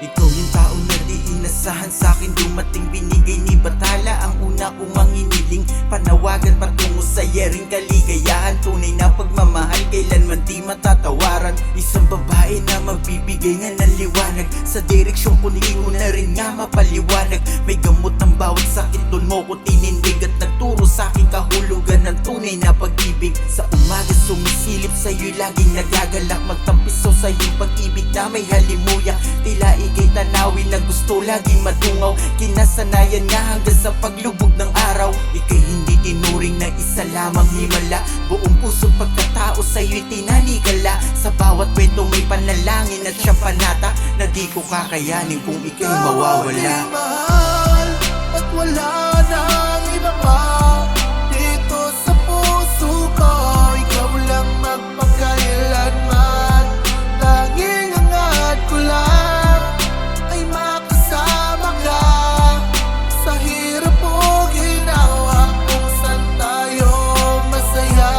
Ikaw yung taong na di inasahan sa'kin, dumating binigay ni Bathala ang una kong manghiniling. Panawagan patungo sa yering kaligayahan, tunay na pagmamahal kailanman di matatawaran. Isang babae na magbibigay nga ng liwanag, sa direksyon ko hindi ko na rin nga mapaliwanag. May gamot ng bawat sakit, dun mo ko tinindig at nagturo sa'king kahulugan ng tunay na pag-ibig. Sa umaga sumisilip sa'yo'y laging nagagalak, magtampisaw sa'yo'y pag-ibig na may halimuyak. Tila ika'y tanawin na gusto laging madungaw, kinasanayan nga hanggang sa paglubog ng araw. Ika'y hindi tinuring na isa lamang himala, buong puso't pagkatao sa'yo'y tinanikala. Sa bawat kwento may panalangin at siyang panata na di ko kakayanin kung ika'y mawawala. Mahal at wala nang iba pa dito sa puso ko. Ikaw lang magpakailanman, tanging hangad ko lang ay makasama ka sa hirap o ginawa kung saan tayo masaya.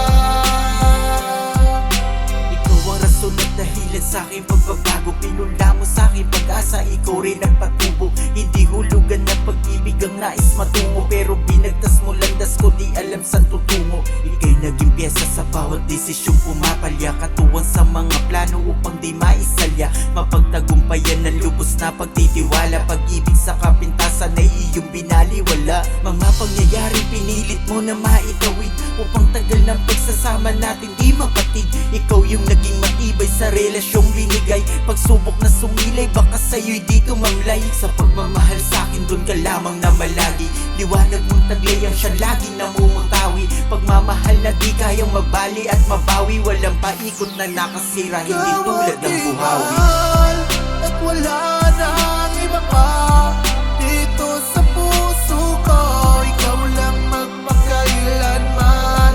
Ikaw ang rason at dahilan sa'king pagbabago, pinula mo sa'king pag-asa, ikaw rin ang patubo. Hindi hulugan na pag-ibig ang nais matungo, pero binagtas mo landas ko, di alam saan tutungo. Ika'y naging pyesa sa bawat desisyong pumapalya, katuwang sa mga plano upang di maisalya. Mapagtagumpayan ng lubos na pagtitiwala, pag-ibig sa kapintasan ay iyong binaliwala. Mga pangyayaring pinilit mo na maitawid, upang tagal ng pagsasama natin di mapatid. Ikaw yung naging matibay sa relasyong binigay, pagsubok na sumilay baka sa'yo'y di tumamlay. Sa pagmamahal sa'kin dun ka lamang na malagi, liwanag mong taglay ang siya laging namumutawi. Pagmamahal na di kayang mabali at mabawi, walang paikot na nakasira, hindi tulad ng buhawi. Mahal at wala nang iba pa dito sa puso ko. Ikaw lang magpakailanman,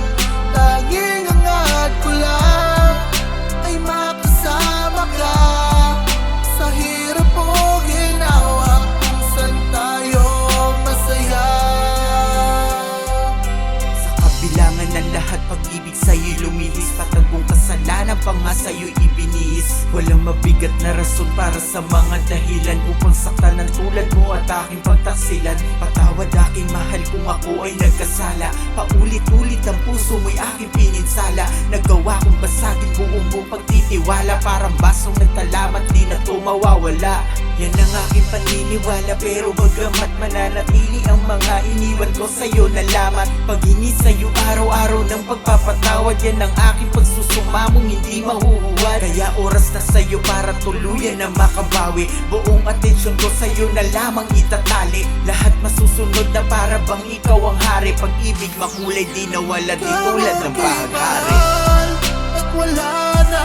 tanging hangad ko lang ay makasama ka sa hirap o ginawa kung saan tayo masaya. Sa kabilangan ng lahat, pag-ibig sa'yo'y lumihis, patagong kasalanan pa nga sa'yo'y ibinihis. Walang mabigat na rason para sa mga dahilan upang saktan ng tulad mo at aking pagtaksilan. Patawad aking mahal kung ako ay nagkasala, paulit-ulit ang puso mo'y aking pininsala. Nagawa kong basagin buong pagtitiwala, parang basong nagtalamat di na to mawawala. Yan ang aking paniniwala, pero bagamat mananatili ang mga iniwan ko sa'yo na lamat. Paghingi sa'yo araw-araw ng pagpapatawad, yan ang aking pagsusumamong hindi mahuhuwad. Kaya oras na sa'yo para tuluyan na makabawi, buong atensyon ko sa'yo na lamang itatali. Lahat masusunod na para bang ikaw ang hari, pag-ibig makulay di nawala di tulad ng paghari. Mahal at wala na